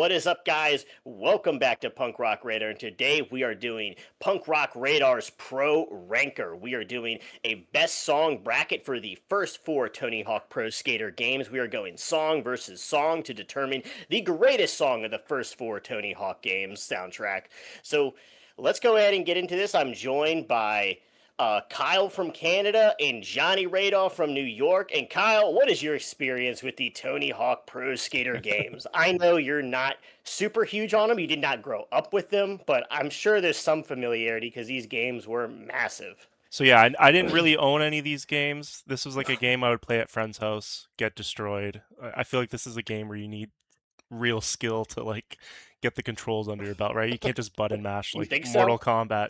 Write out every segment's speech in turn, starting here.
What is up, guys? Welcome back to Punk Rock Radar, and today we are doing Punk Rock Radar's Pro Ranker. We are doing a best song bracket for the first four Tony Hawk Pro Skater games. We are going song versus song to determine the greatest song of the first four Tony Hawk games soundtrack. So let's go ahead and get into this. I'm joined by Kyle from Canada and Johnny Radar from New York. And Kyle, what is your experience with the Tony Hawk Pro Skater games? I know you're not super huge on them. You did not grow up with them, but I'm sure there's some familiarity because these games were massive. So yeah, I didn't really own any of these games. This was like a game I would play at friend's house, get destroyed. I feel like this is a game where you need real skill to like get the controls under your belt, right? You can't just button mash You like think Mortal so? Kombat.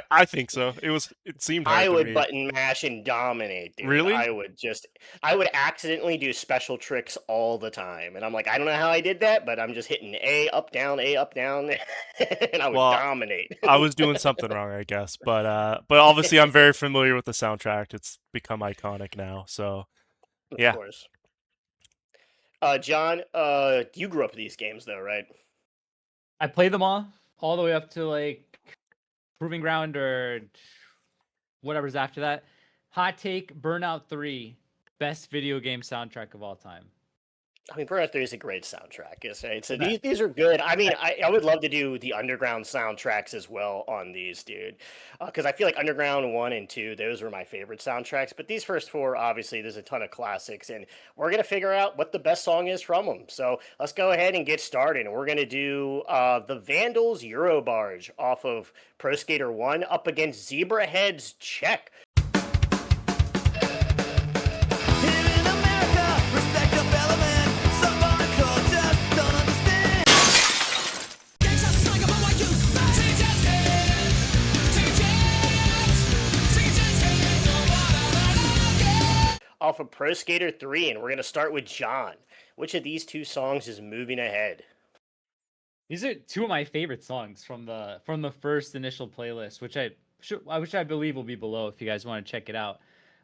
I think so. It seemed I hard to would me. button mash and dominate, dude. Really? I would accidentally do special tricks all the time. And I'm like, I don't know how I did that, but I'm just hitting A, up, down, and I would Well, dominate. I was doing something wrong, I guess. But obviously I'm very familiar with the soundtrack. It's become iconic now. So Of yeah. course. John, you grew up with these games though, right? I played them all the way up to like Proving Ground or whatever's after that. Hot take: Burnout 3, best video game soundtrack of all time. I mean, Burnout 3 is a great soundtrack, is right? So The best. these are good. I mean, I would love to do the Underground soundtracks as well on these, dude. Because I feel like Underground 1 and 2, those were my favorite soundtracks. But these first four, obviously, there's a ton of classics. And we're going to figure out what the best song is from them. So let's go ahead and get started. We're going to do the Vandals Euro Barge off of Pro Skater 1 up against Zebra Head's Check. Off of Pro Skater 3, and we're going to start with John. Which of these two songs is moving ahead? These are two of my favorite songs from the first initial playlist, which I believe will be below if you guys want to check it out.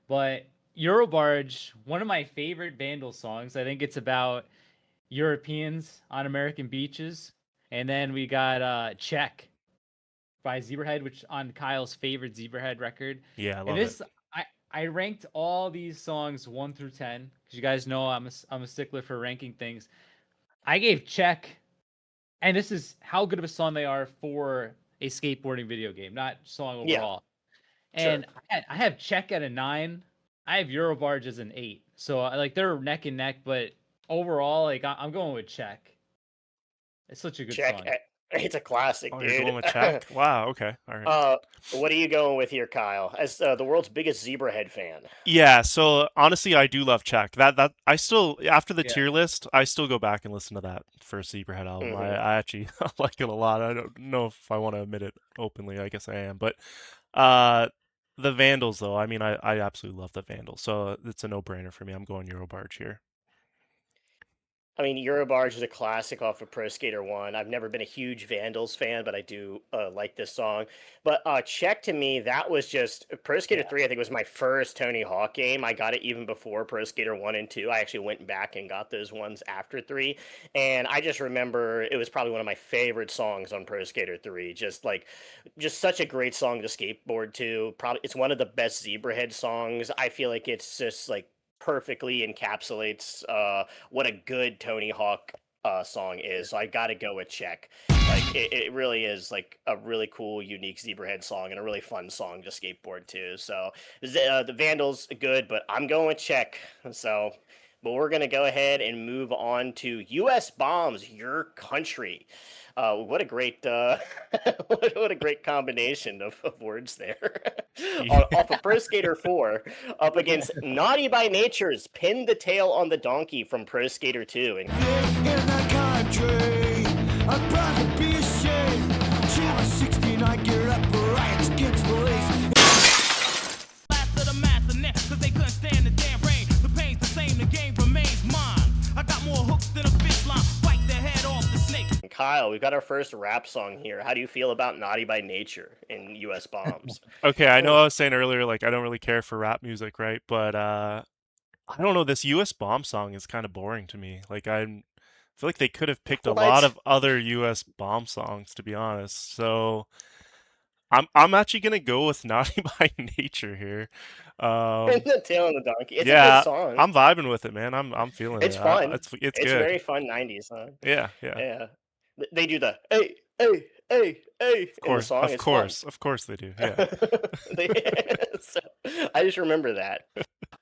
But Eurobarge, one of my favorite Vandal songs. I think it's about Europeans on American beaches. And then we got Check by Zebrahead, which on Kyle's favorite Zebrahead record. Yeah, I And love it. I ranked all these songs 1 through 10 because you guys know I'm a stickler for ranking things. I gave Check, and this is how good of a song they are for a skateboarding video game, not song Yeah, overall. sure. And I have Check at a 9. I have Eurobarge as an 8. So like they're neck and neck, but overall, like I'm going with Check. It's such a good Check. song. It's a classic, Oh, you're dude. going with check? Wow, okay. All right. uh, what are you going with here, Kyle? As the world's biggest Zebrahead fan. Yeah, so honestly, I do love Check. That I still after the Yeah. tier list, I still go back and listen to that first Zebrahead album. Hmm. I actually like it a lot. I don't know if I want to admit it openly. I guess I am, but uh, the Vandals though. I mean, I absolutely love the Vandals, so it's a no-brainer for me. I'm going Eurobarge here. I mean, Eurobarge is a classic off of Pro Skater 1. I've never been a huge Vandals fan, but I do like this song. But Check, to me, that was just Pro Skater Yeah. 3, I think, was my first Tony Hawk game. I got it even before Pro Skater 1 and 2. I actually went back and got those ones after 3. And I just remember it was probably one of my favorite songs on Pro Skater 3. Just such a great song to skateboard to. Probably, it's one of the best Zebrahead songs. I feel like it's just like perfectly encapsulates what a good Tony Hawk song is. So I got to go with Check. Like it really is like a really cool, unique Zebrahead song and a really fun song to skateboard to. So the Vandals good, but I'm going with Check. So, but we're gonna go ahead and move on to U.S. Bombs, Your Country. What a great what a great combination of words there. Off of Pro Skater 4 up against Naughty by Nature's Pin the Tail on the Donkey from Pro Skater 2. And in the country, I'm proud to be ashamed. Channel 69 gear up for riots against police. Last of the math and net, cause they couldn't stand the damn rain. The pain's the same, the game remains mine. I got more hooks than a fish line. Bite the head off the snake. Kyle, we've got our first rap song here. How do you feel about Naughty by Nature in U.S. Bombs? Okay, I know I was saying earlier like I don't really care for rap music, right? But I don't know. This U.S. Bomb song is kind of boring to me. Like feel like they could have picked a What? lot of other U.S. bomb songs, to be honest. So I'm actually gonna go with Naughty by Nature here. The Tail and the Donkey. It's a good Yeah, song. I'm vibing with it, man. I'm feeling It's it. fun. It's It's good. very fun 90s song. Yeah, yeah. Yeah. They do the hey in the song. Of It's fun. course they do. Yeah. So, I just remember that.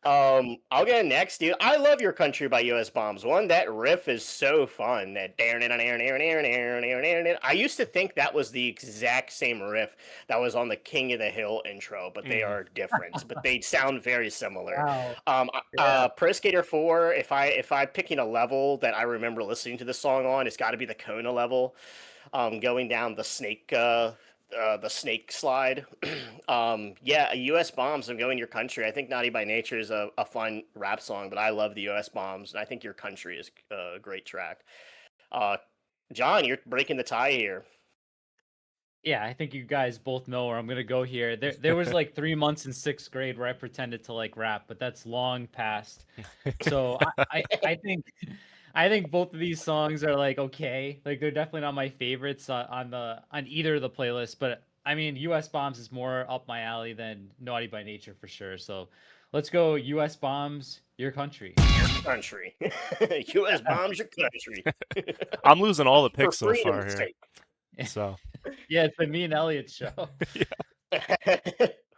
I'll get next, dude. I love Your Country by US Bombs. One, that riff is so fun. That I used to think that was the exact same riff that was on the King of the Hill intro, but they are different. But they sound very similar. Wow. Yeah. Pro Skater 4, if I'm picking a level that I remember listening to the song on, it's got to be the Kona level. Going down the snake slide. Yeah, U.S. Bombs. I'm going Your Country. I think Naughty by Nature is a fun rap song, but I love the U.S. Bombs, and I think Your Country is a great track. John, you're breaking the tie here. Yeah, I think you guys both know where I'm gonna go here. There was like 3 months in 6th grade where I pretended to like rap, but that's long past. So I think both of these songs are like okay. Like they're definitely not my favorites on either of the playlists, but I mean US Bombs is more up my alley than Naughty by Nature for sure. So let's go US Bombs, Your Country. Country. U.S. Bombs, Your Country. I'm losing all the For picks so far freedom's here. sake. So Yeah, it's the me and Elliot show.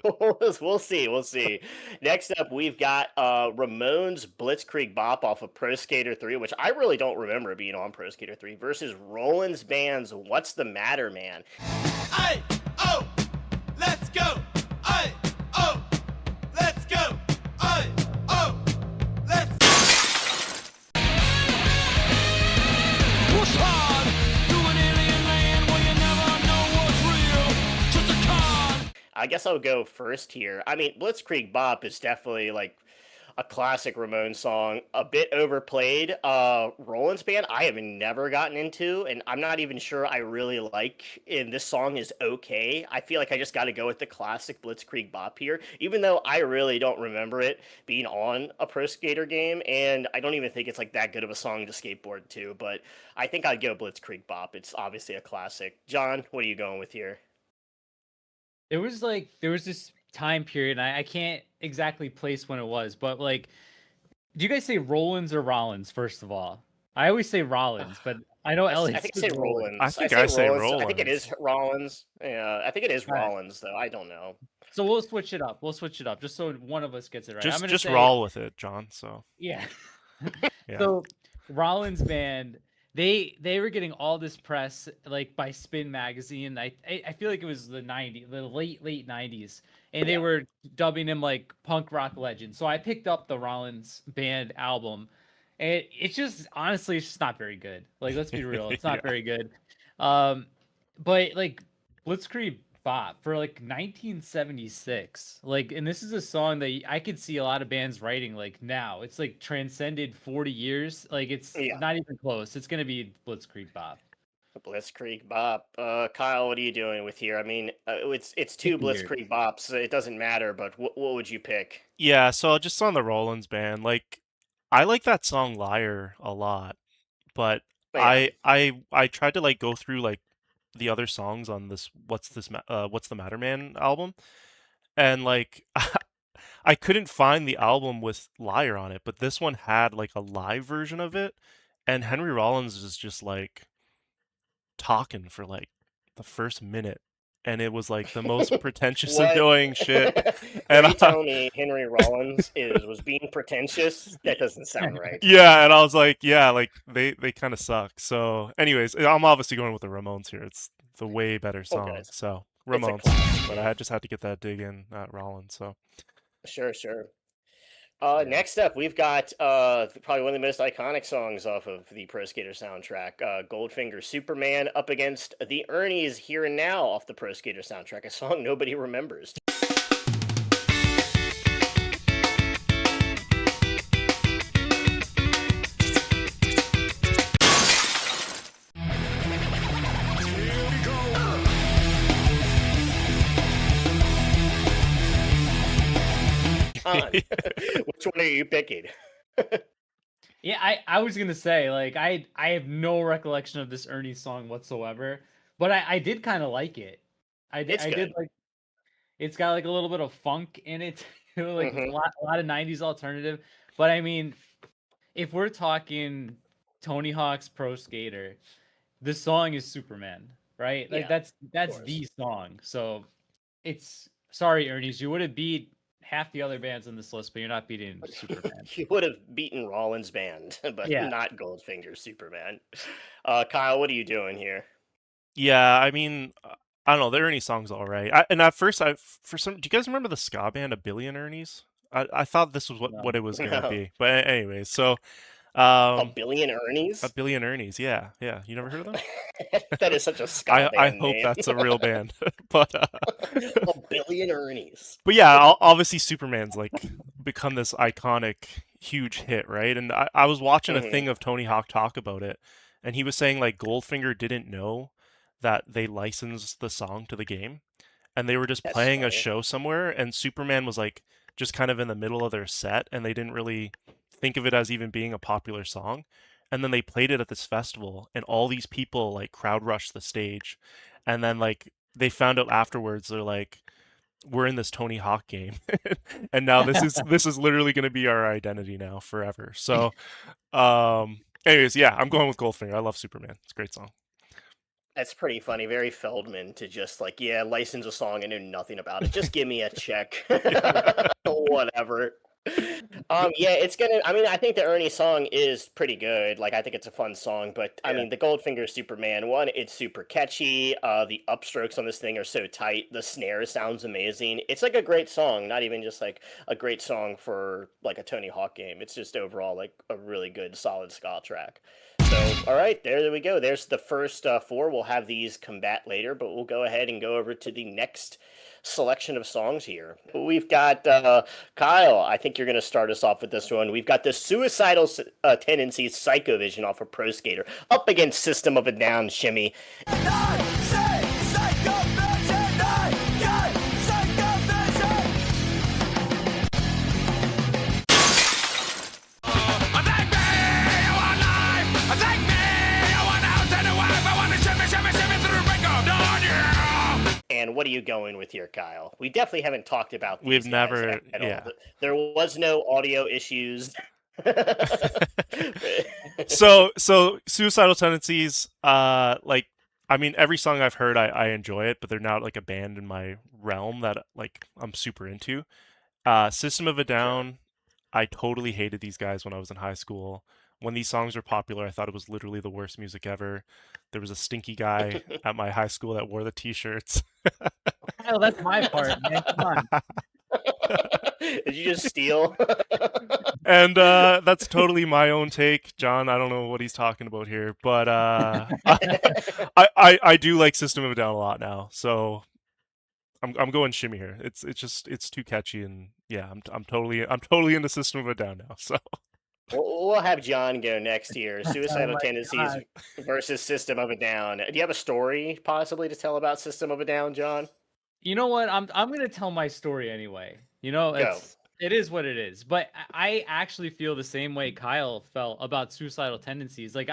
We'll see. We'll see. Next up, we've got Ramones Blitzkrieg Bop off of Pro Skater 3, which I really don't remember being on Pro Skater 3, versus Rollins Band's What's the Matter, Man? Hey, oh, let's go. Hey, oh, let's go. Hey, oh, let's Push hard to an alien land where you never know what's real. Just a con. I guess I'll go first here. I mean, Blitzkrieg Bop is definitely like a classic Ramones song, a bit overplayed. Rollins Band, I have never gotten into, and I'm not even sure I really like. And this song is okay. I feel like I just got to go with the classic Blitzkrieg Bop here, even though I really don't remember it being on a Pro Skater game, and I don't even think it's like that good of a song to skateboard to. But I think I'd go Blitzkrieg Bop. It's obviously a classic. John, what are you going with here? There was this time period, and I can't exactly place when it was, but like, do you guys say Rollins or Rollins, first of all? I always say Rollins, but I know Elliot. I think I say Rollins. I think I say I think it Rollins. is Rollins. Yeah, I think it is All right. Rollins, though. I don't know. So we'll switch it up. We'll switch it up just so one of us gets it right. I'm gonna Just say, roll with it, John. So yeah. yeah. So Rollins Band, they were getting all this press like by Spin magazine. I feel like it was the late 90s, and they were dubbing him like punk rock legend. So I picked up the Rollins Band album, and it's just honestly it's just not very good. Like let's be real, it's not Yeah. very good. But like Blitzkrieg Bop for like 1976, like, and this is a song that I could see a lot of bands writing like now. It's like transcended 40 years. Like it's Yeah. not even close. It's gonna be Blitzkrieg Bop. Blitzkrieg Bop. Kyle, what are you doing with here? I mean, it's two Weird. Blitzkrieg Bops. So it doesn't matter, but what would you pick? Yeah, so just on the Rollins Band, like I like that song Liar a lot, but Yeah. I tried to like go through like the other songs on this What's the Matter Man album, and like I couldn't find the album with Liar on it, but this one had like a live version of it, and Henry Rollins is just like talking for like the first minute, and it was like the most pretentious, What? annoying shit. Are And you telling me Henry Rollins was being pretentious? That doesn't sound right. yeah, and I was like, yeah, like they kind of suck. So, anyways, I'm obviously going with the Ramones here. It's the way better song. Okay. So It's a Ramones, classic, but yeah. I just had to get that dig in at Rollins. So Sure. Next up, we've got probably one of the most iconic songs off of the Pro Skater soundtrack, Goldfinger Superman, up against the Ernies Here and Now off the Pro Skater soundtrack, a song nobody remembers. Which one are you picking? Yeah, I was gonna say, like, I have no recollection of this Ernie song whatsoever, but I did kind of like it. It's I did good. like it's got like a little bit of funk in it, too, like Hmm. a lot of 90s alternative. But I mean, if we're talking Tony Hawk's Pro Skater, the song is Superman, right? Like Yeah, of that's course. the song. So it's sorry, Ernie's, you would have beat half the other bands on this list, but you're not beating Superman. You would have beaten Rollins' band, but Yeah. not Goldfinger Superman. Kyle, what are you doing here? Yeah, I mean, I don't know. The Ernie song's all right. And at first, for some, do you guys remember the ska band A Billion Ernies? I thought this was what No. it was gonna No. be, but anyways, so A um, billion A Ernies? Billion Ernies, yeah, yeah. You never heard of them? That is such a ska I band hope name. that's a real band, but A billion Ernies. but yeah, obviously Superman's like become this iconic, huge hit, right? And I was watching a Hmm. thing of Tony Hawk talk about it, and he was saying like Goldfinger didn't know that they licensed the song to the game, and they were just That's playing a funny. show somewhere, and Superman was like just kind of in the middle of their set, and they didn't really think of it as even being a popular song. And then they played it at this festival, and all these people like crowd rushed the stage, and then like they found out afterwards, they're like, we're in this Tony Hawk game, and now this is literally going to be our identity now forever. So, anyways, yeah, I'm going with Goldfinger. I love Superman. It's a great song. That's pretty funny. Very Feldman to just like, yeah, license a song and know nothing about it. Just give me a check. Whatever. Yeah, it's gonna. I mean, I think the Ernie song is pretty good. Like, I think it's a fun song, but I Yeah. mean, the Goldfinger Superman one, it's super catchy. The upstrokes on this thing are so tight. The snare sounds amazing. It's like a great song, not even just like a great song for like a Tony Hawk game. It's just overall like a really good, solid ska track. So, all right, there we go. There's the first four. We'll have these combat later, but we'll go ahead and go over to the next selection of songs here. We've got Kyle. I think you're going to start us off with this one. We've got the Suicidal Tendencies Psycho Vision off of Pro Skater up against System of a Down Shimmy. And what are you going with here, Kyle? We definitely haven't talked about We've these guys never, at all. yeah. There was no audio issues. So Suicidal Tendencies, like, I mean, every song I've heard, I enjoy it, but they're not like a band in my realm that like I'm super into. System of a Sure. Down, I totally hated these guys when I was in high school. When these songs were popular, I thought it was literally the worst music ever. There was a stinky guy at my high school that wore the t-shirts. Oh, that's my part, man. Come on. Did you just steal? And that's totally my own take, John. I don't know what he's talking about here, but I do like System of a Down a lot now. So I'm going Shimmy here. It's too catchy, and yeah, I'm totally into System of a Down now. So We'll have John go next here. Oh Suicidal my Tendencies god. versus System of a Down. Do you have a story possibly to tell about System of a Down, John? You know what? I'm gonna tell my story anyway. You know, Go. it is what it is. But I actually feel the same way Kyle felt about Suicidal Tendencies. Like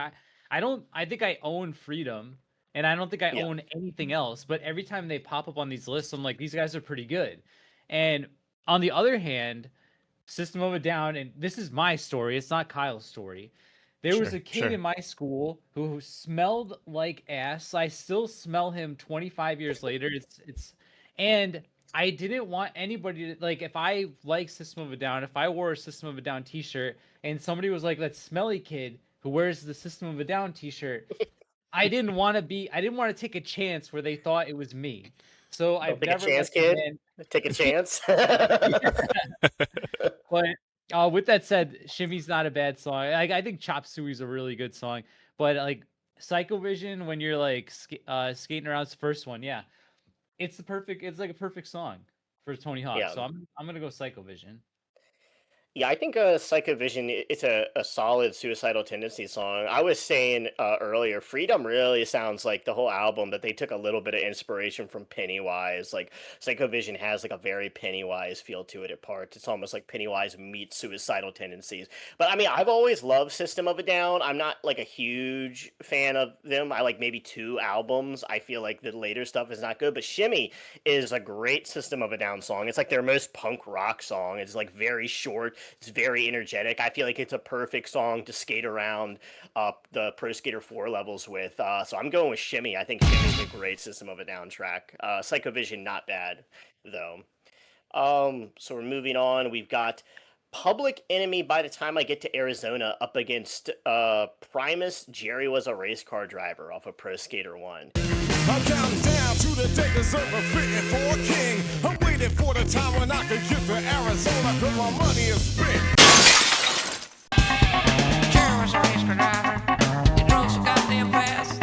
I think I own Freedom, and I don't think I Yeah. own anything else. But every time they pop up on these lists, I'm like, these guys are pretty good. And on the other hand, System of a Down, and this is my story. It's not Kyle's story. There was a kid sure. in my school who smelled like ass. I still smell him 25 years later. And I didn't want anybody to like if I like System of a Down, if I wore a System of a Down t-shirt and somebody was like that smelly kid who wears the System of a Down t-shirt, I didn't want to take a chance where they thought it was me. So Don't I've take a never chance, let the kid. band. Take a chance. But with that said, Shimmy's not a bad song. I think Chop Suey's a really good song. But like Psycho Vision, when you're like skating around, it's the first one. Yeah, it's like a perfect song for Tony Hawk. Yeah. So I'm gonna go Psycho Vision. Yeah, I think Psychovision, it's a solid Suicidal Tendencies song. I was saying earlier, Freedom really sounds like the whole album that they took a little bit of inspiration from Pennywise. Like Psychovision has like a very Pennywise feel to it at parts. It's almost like Pennywise meets Suicidal Tendencies. But I mean, I've always loved System of a Down. I'm not like a huge fan of them. I like maybe 2 albums. I feel like the later stuff is not good, but Shimmy is a great System of a Down song. It's like their most punk rock song. It's like very short. It's very energetic. I feel like it's a perfect song to skate around the Pro Skater 4 levels with. So I'm going with Shimmy. I think Shimmy's a great System of a Down track. Psychovision, not bad, though. So we're moving on. We've got Public Enemy by the time I get to Arizona up against Primus. Jerry was a race car driver off of Pro Skater 1. I'm counting down to the day to serve a fitting for a king. I'm waiting for the time when I can get to Arizona, cause my money is spent. Jerry was a race car driver. He drove so goddamn fast.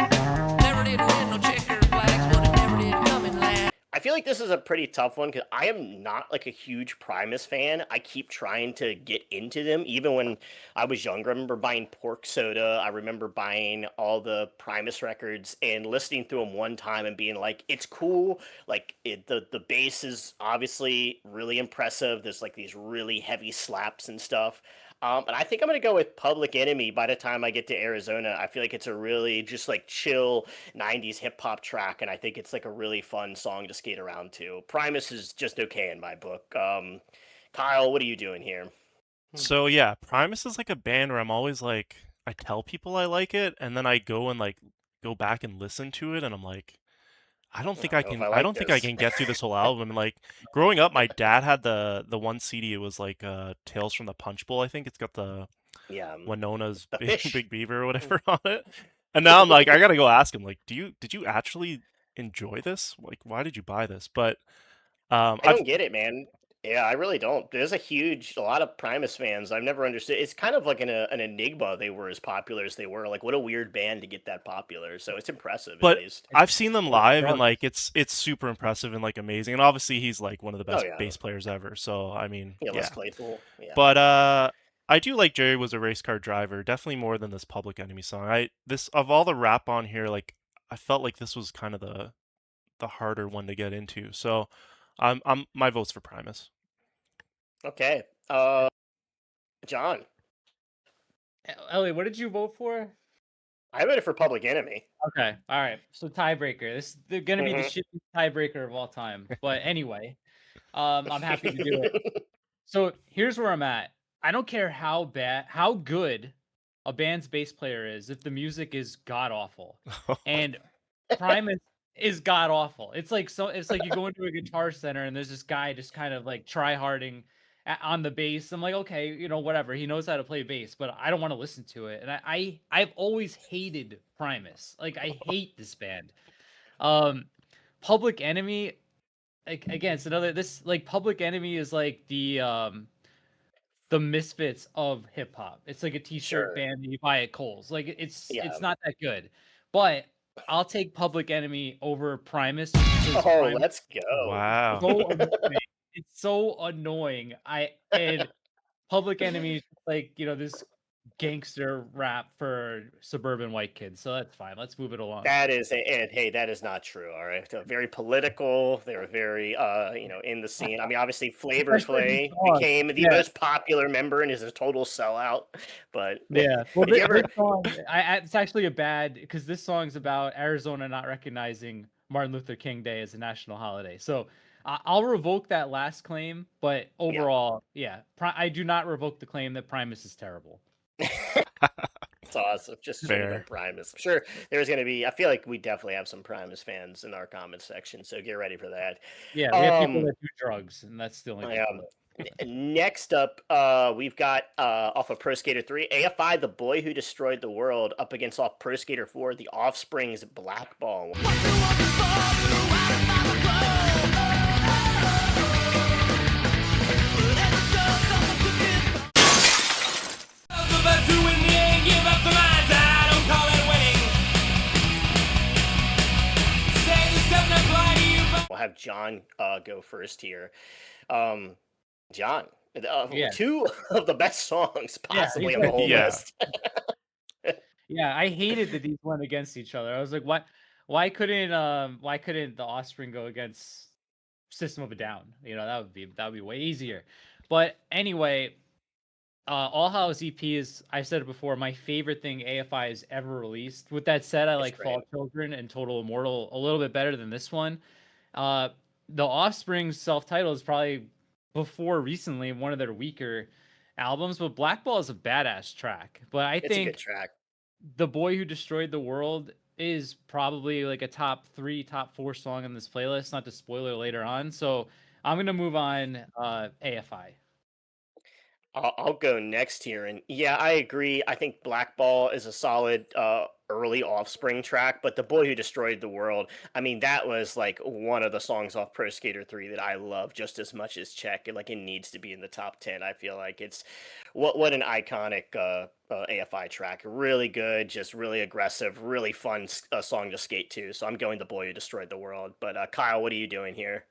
Never did win no checker flags, but it never did come in last. I feel like this is a pretty tough one because I am not like a huge Primus fan. I keep trying to get into them, even when I was younger. I remember buying Pork Soda. I remember buying all the Primus records and listening through them one time and being like, "It's cool." Like the bass is obviously really impressive. There's like these really heavy slaps and stuff. And I think I'm gonna go with Public Enemy by the time I get to Arizona. I feel like it's a really just like chill 90s hip hop track, and I think it's like a really fun song to skate around to. Primus is just okay in my book. Kyle, what are you doing here? So yeah, Primus is like a band where I'm always like, I tell people I like it, and then I go and like go back and listen to it, and I'm like, I don't think I know if can. I I like don't think I this. can get through this whole album. And like growing up, my dad had the one CD. It was like Tales from the Punch Bowl. I think it's got the Yeah, Winona's the big, fish. big Beaver or whatever on it. And now I'm like, I gotta go ask him. Like, did you actually enjoy this? Like, why did you buy this? But I I've don't get it, man. Yeah, I really don't. There's a lot of Primus fans. I've never understood. It's kind of like an enigma. They were as popular as they were. Like, what a weird band to get that popular. So it's impressive, at but least. I've seen them live and drugs. like it's super impressive and like amazing. And obviously he's like one of the Oh best yeah, bass players ever. So I mean, yeah, Les yeah. Claypool. Yeah. But I do like Jerry was a race car driver, definitely more than this Public Enemy song. This of all the rap on here, like I felt like this was kind of the harder one to get into. So I'm my vote's for Primus. Okay. John, Elliot, what did you vote for? I voted for Public Enemy. Okay, all right. So tiebreaker. They're gonna be the Mhm. shittiest tiebreaker of all time. But anyway, I'm happy to do it. So here's where I'm at. I don't care how good a band's bass player is if the music is god awful. And Primus is god awful. It's like you go into a guitar center and there's this guy just kind of like try harding on the bass. I'm like, okay, whatever. He knows how to play bass, but I don't want to listen to it. And I've always hated Primus. Like I hate this band. Public Enemy, like again, it's another Public Enemy is like the Misfits of hip hop. It's like a t-shirt Sure. band that you buy at Kohl's. Like it's Yeah. not that good. But I'll take Public Enemy over Primus because Oh, Primus let's go. Wow. is so annoying. It's so annoying. And Public Enemy is like, this gangster rap for suburban white kids. So that's fine. Let's move it along. That is, and hey, that is not true. All right, they're very political. They were very, in the scene. I mean, obviously, Flavor Especially Flay the song. became the Yeah. most popular member and is a total sellout. But Yeah. Well, did you ever? this song, it's actually a bad because this song's about Arizona not recognizing Martin Luther King Day as a national holiday. So I'll revoke that last claim, but overall, I do not revoke the claim that Primus is terrible. It's awesome. Just shitting Fair. on Primus. I'm sure there's going to be. I feel like we definitely have some Primus fans in our comments section. So get ready for that. Yeah, we have people Um, that do drugs, and that's the only. Next up, we've got off of Pro Skater 3, AFI, The Boy Who Destroyed the World, up against off Pro Skater 4, The Offspring's Blackball. We'll have John go first here. John, Yeah. Two of the best songs Yeah, possibly these on the are whole Yeah. list. Yeah, I hated that these went against each other. I was like, why couldn't the Offspring go against System of a Down? You know, that would be way easier. But anyway, All Hallows EP is, I said it before, my favorite thing AFI has ever released. With that said, I It's like great. Fall Children and Total Immortal a little bit better than this one. The Offspring's self-titled is probably before recently one of their weaker albums, but Blackball is a badass track. But I It's a good think track. The Boy Who Destroyed the World is probably like a top 3, top 4 song on this playlist, not to spoiler later on. So I'm gonna move on AFI. I'll go next here, and yeah, I agree. I think Blackball is a solid early Offspring track, but The Boy Who Destroyed the World, I mean, that was like one of the songs off Pro Skater 3 that I love just as much as Check. Like it needs to be in the top 10. I feel like it's what an iconic AFI track. Really good, just really aggressive, really fun song to skate to. So I'm going The Boy Who Destroyed the World. But Kyle, what are you doing here?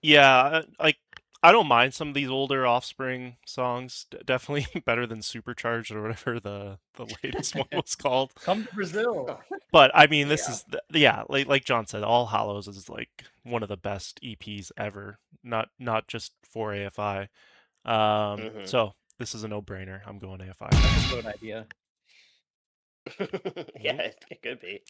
Yeah, like I don't mind some of these older Offspring songs. Definitely better than Supercharged or whatever the latest one was called. Come to Brazil. But I mean, this Yeah. is yeah, like John said, All Hallows is like one of the best EPs ever. Not just for AFI. Mhm. So this is a no-brainer. I'm going AFI. That's a good idea. Yeah, it could be.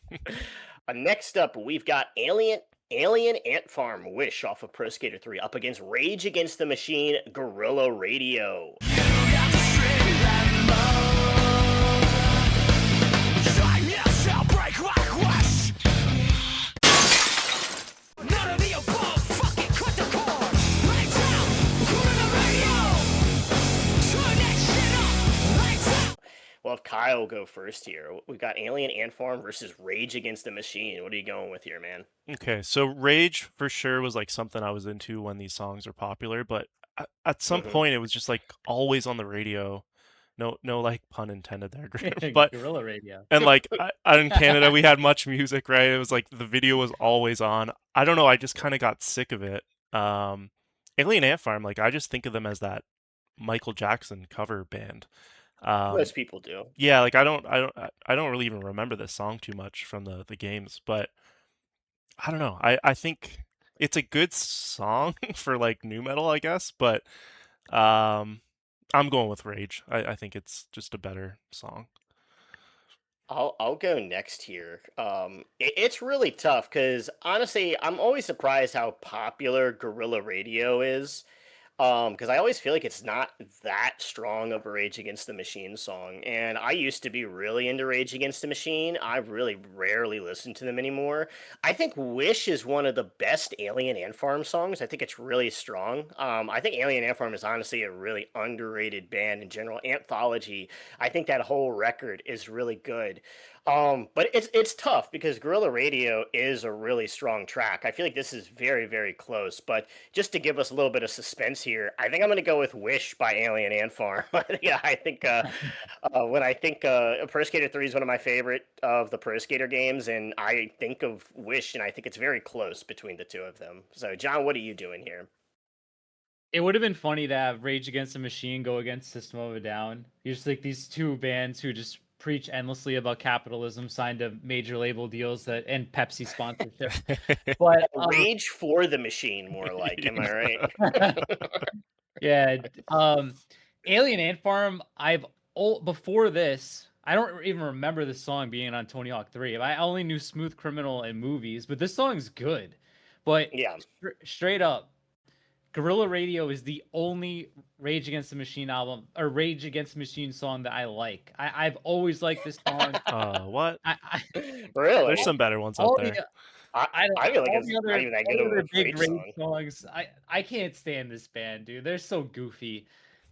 Next up, we've got Alien Ant Farm Wish off of Pro Skater 3 up against Rage Against the Machine Guerrilla Radio. Well, if Kyle will go first here, we've got Alien Ant Farm versus Rage Against the Machine. What are you going with here, man? Okay, so Rage for sure was like something I was into when these songs were popular, but at some Mhm. point it was just like always on the radio. No, like pun intended there, Graham. But Guerrilla Radio. and like in Canada we had much music, right? It was like the video was always on. I don't know, I just kind of got sick of it. Alien Ant Farm, like I just think of them as that Michael Jackson cover band. Most people do. Yeah, like I don't really even remember this song too much from the games, but I don't know. I think it's a good song for like new metal, I guess, but um I'm going with Rage. I think it's just a better song. I'll go next here. It's really tough because honestly, I'm always surprised how popular Guerrilla Radio is. Because I always feel like it's not that strong of a Rage Against the Machine song, and I used to be really into Rage Against the Machine. I really rarely listen to them anymore. I think Wish is one of the best Alien Ant Farm songs. I think it's really strong. I think Alien Ant Farm is honestly a really underrated band in general. Anthology, I think that whole record is really good. But it's tough because Guerrilla Radio is a really strong track. I feel like this is very, very close. But just to give us a little bit of suspense here, I think I'm going to go with Wish by Alien Ant Farm. Yeah, I think when I think Pro Skater 3 is one of my favorite of the Pro Skater games, and I think of Wish, and I think it's very close between the two of them. So, John, what are you doing here? It would have been funny to have Rage Against the Machine go against System of a Down. You're just like these two bands who just preach endlessly about capitalism, signed to major label deals that and Pepsi sponsorship. But Rage for the Machine, more like. Am I right? yeah, Alien Ant Farm. Before this, I don't even remember this song being on Tony Hawk 3. I only knew Smooth Criminal in movies, but this song's good. But Yeah. straight up, Guerrilla Radio is the only Rage Against the Machine album or Rage Against the Machine song that I like. I've always liked this song. What? Really? There's some better ones out All there. the I feel like all it's the other, not even that all good the of other a big Rage Rage song. songs. I can't stand this band, dude. They're so goofy.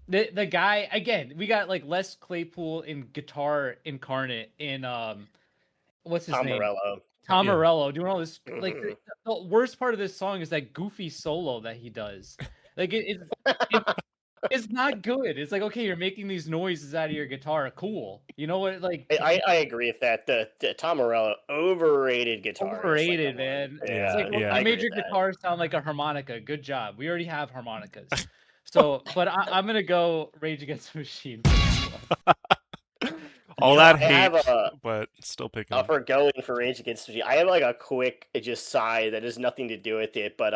The guy again, we got like Les Claypool in guitar incarnate in what's his Tom name? Morello. Tom Yeah. Morello doing all this like Mhm. the worst part of this song is that goofy solo that he does. Like it's not good. It's like, okay, you're making these noises out of your guitar. Cool. You know what? Like I agree with that. The Tom Morello overrated guitarist. overrated, like, man. yeah, It's like, well, yeah. you I agree made your with that. guitar sound like a harmonica. Good job. We already have harmonicas. So, but I'm gonna go Rage Against the Machine. For this one. All You know, that I hate, have but still picking. for going for Rage Against the Machine. I have like a quick just sigh that has nothing to do with it, but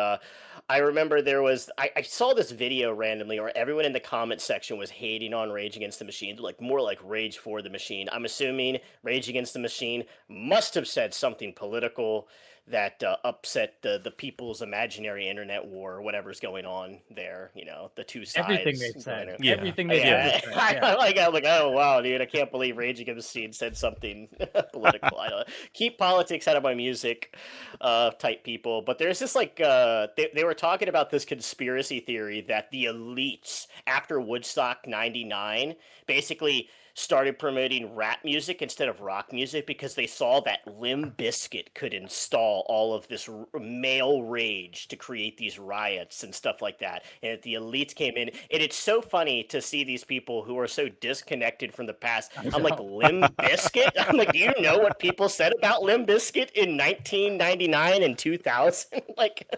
I remember there was I saw this video randomly, or everyone in the comment section was hating on Rage Against the Machine, like more like Rage for the Machine. I'm assuming Rage Against the Machine must have said something political that upset the people's imaginary internet war, or whatever's going on there. You know, the two sides. Everything they going said. at- Yeah. Everything they Yeah, did. was right, yeah. I'm like, oh wow, dude, I can't believe Rage Against the Machine said something political. I don't keep politics out of my music, type people. But there's this like they were talking about this conspiracy theory that the elites after Woodstock '99 basically started promoting rap music instead of rock music because they saw that Limp Bizkit could install all of this male rage to create these riots and stuff like that. And that the elites came in, and it's so funny to see these people who are so disconnected from the past. I'm like, Limp Bizkit? I'm like, do you know what people said about Limp Bizkit in 1999 and 2000? Like,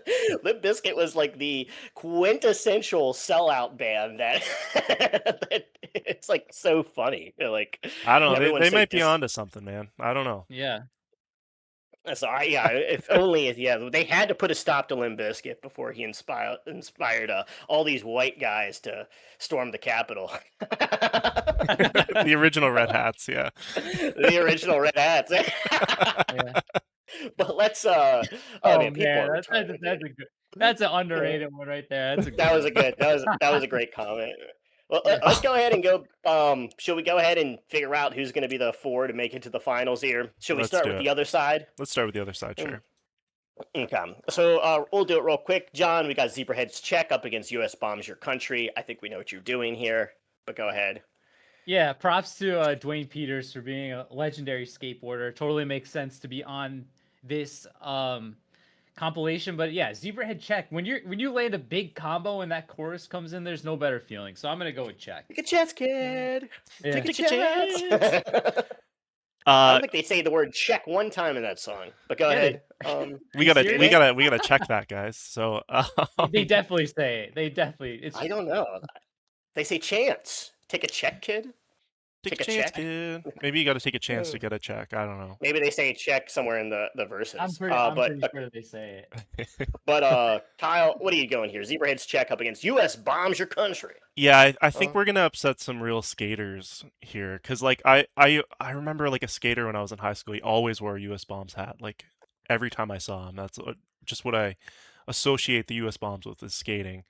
Limp Bizkit was like the quintessential sellout band that, that it's like so funny. Like, I don't know. everyone's They so might be onto something, man. I don't know. Yeah. So if only they had to put a stop to Limp Bizkit before he inspired all these white guys to storm the Capitol. The original Red Hats, yeah. The original Red Hats. Yeah. But let's Oh man, people man, are that's retarded, a dude. that's an underrated one right there. That's a That was a good that was a great comment. Well, let's go ahead and go. Should we go ahead and figure out who's going to be the 4 to make it to the finals here? Should we Let's start do with it. the other side? Let's start with the other side, sure. Okay, so we'll do it real quick. John, we got Zebrahead's Check up against US Bombs Your Country. I think we know what you're doing here, but go ahead. Yeah, props to Dwayne Peters for being a legendary skateboarder. Totally makes sense to be on this compilation. But yeah, Zebrahead Check. When you land a big combo and that chorus comes in, there's no better feeling. So I'm gonna go with Check. Take a chance, kid. Yeah. Take a chance. I don't think they say the word check one time in that song, but go Yeah, ahead. we serious? gotta check that, guys. So They definitely say it. They definitely. It's I don't know. They say chance. Take a check, kid. take a take a chance, check. kid. Maybe you gotta take a chance to get a check. I don't know. Maybe they say check somewhere in the verses. I'm pretty sure they say it. But Kyle, what are you going here? Zebrahead's Check up against US Bombs Your Country. Yeah, I think we're gonna upset some real skaters here, cause like I remember like a skater when I was in high school. He always wore a U.S. Bombs hat. Like every time I saw him, that's just what I associate the U.S. Bombs with is skating.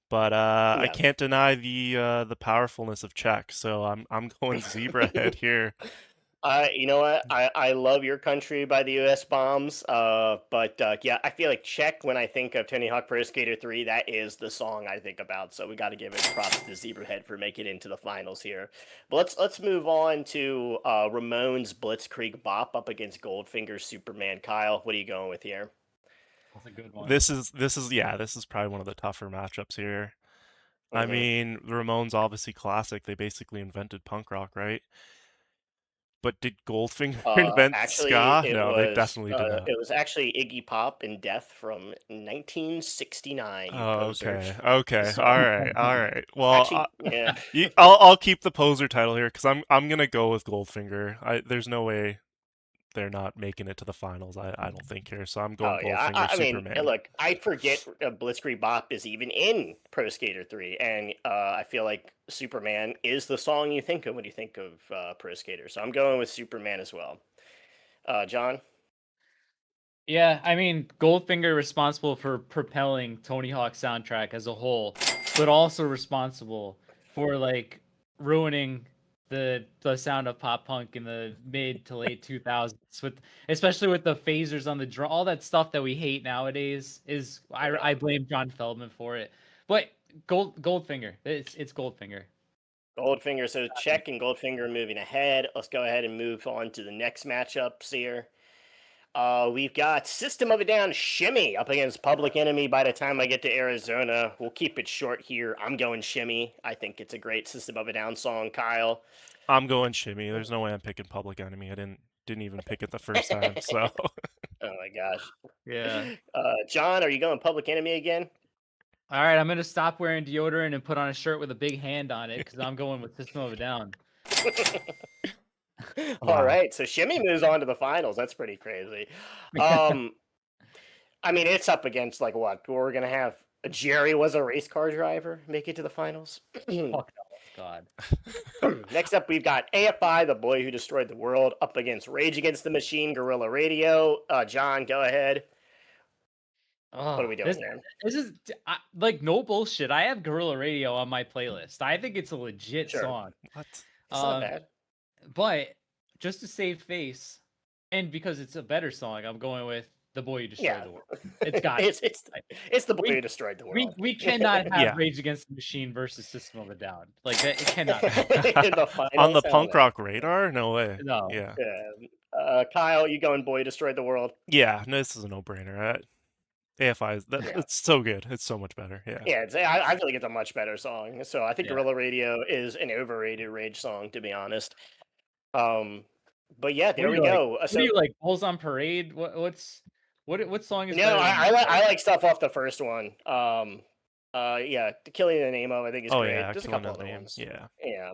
But I Yeah. can't deny the powerfulness of Czech, so I'm going Zebrahead here. You know what? I love Your Country by the US Bombs. But yeah, I feel like Check when I think of Tony Hawk Pro Skater 3, that is the song I think about. So we got to give it props to Zebrahead for making it into the finals here. But let's move on to Ramones Blitzkrieg Bop up against Goldfinger's Superman. Kyle, what are you going with here? That's a good one. This is probably one of the tougher matchups here. I Mhm. mean, the Ramones obviously classic. They basically invented punk rock, right? But did Goldfinger invent Actually, ska? it No, was, they definitely did not. It was actually Iggy Pop in Death from 1969. You Oh, poser. okay, So- all right. Well, Actually, yeah. I'll keep the poser title here because I'm gonna go with Goldfinger. There's no way they're not making it to the finals. I don't think here, so I'm going Oh yeah, Goldfinger. I mean, Superman. look, I forget Blitzkrieg Bop is even in Pro Skater 3, and I feel like Superman is the song you think of when you think of Pro Skater. So I'm going with Superman as well. John, Yeah, I mean, Goldfinger responsible for propelling Tony Hawk soundtrack as a whole, but also responsible for like ruining the sound of pop punk in the mid to late 2000s with especially with the phasers on the drum, all that stuff that we hate nowadays is I blame John Feldman for it. But Goldfinger, it's Goldfinger. Goldfinger. So Check and Goldfinger moving ahead. Let's go ahead and move on to the next matchups here. We've got System of a Down Shimmy up against Public Enemy. By the time I get to Arizona, we'll keep it short here. I'm going Shimmy. I think it's a great System of a Down song. Kyle, I'm going Shimmy. There's no way I'm picking Public Enemy. I didn't even pick it the first time. So oh my gosh. Yeah. John, are you going Public Enemy again? All right, I'm gonna stop wearing deodorant and put on a shirt with a big hand on it because I'm going with System of a Down. All Wow. right, so Shimmy moves on to the finals. That's pretty crazy. I mean, it's up against like what? We're gonna have Jerry was a race car driver make it to the finals. Fuck no, God. Next up, we've got AFI, the boy who destroyed the world, up against Rage Against the Machine, Guerrilla Radio. John, go ahead. What are we doing this, here? This is like no bullshit. I have Guerrilla Radio on my playlist. I think it's a legit Sure. song. What? It's not bad. But just to save face, and because it's a better song, I'm going with The Boy Who Destroyed the World. It's got it's the boy who destroyed the world. we cannot have Yeah. Rage Against the Machine versus System of a Down. Like that, it cannot. In the finals, On the hell punk no. rock radar? No way. No. Yeah. Yeah. Kyle, you going boy who destroyed the world? Yeah. No, this is a no-brainer. AFI is Yeah. it's so good. It's so much better. Yeah. Yeah, I feel like it's a much better song. So I think Yeah. Guerrilla Radio is an overrated Rage song, to be honest. But yeah, there we go. What do you like? Bulls on Parade? What song is No, better? I like stuff off the first one. Yeah, Killing the Name of I think is Oh great. yeah. There's a Killing couple the other Name. ones. Yeah. Yeah.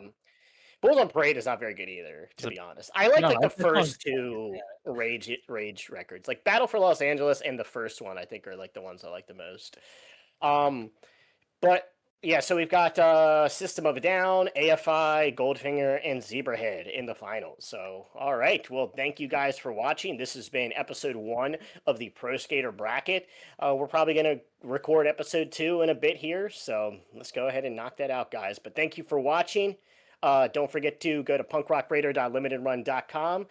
Bulls on Parade is not very good either, to be honest. I like No, like the that song's first two Rage records. Like Battle for Los Angeles and the first one, I think, are like the ones I like the most. But yeah, so we've got System of a Down, AFI, Goldfinger, and Zebrahead in the finals. So, all right. Well, thank you guys for watching. This has been episode 1 of the Pro Skater bracket. We're probably going to record episode 2 in a bit here. So let's go ahead and knock that out, guys. But thank you for watching. Don't forget to go to punkrockraider.limitedrun.com.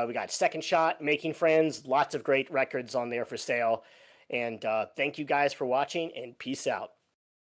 We got Second Shot, Making Friends, lots of great records on there for sale. And thank you guys for watching, and peace out.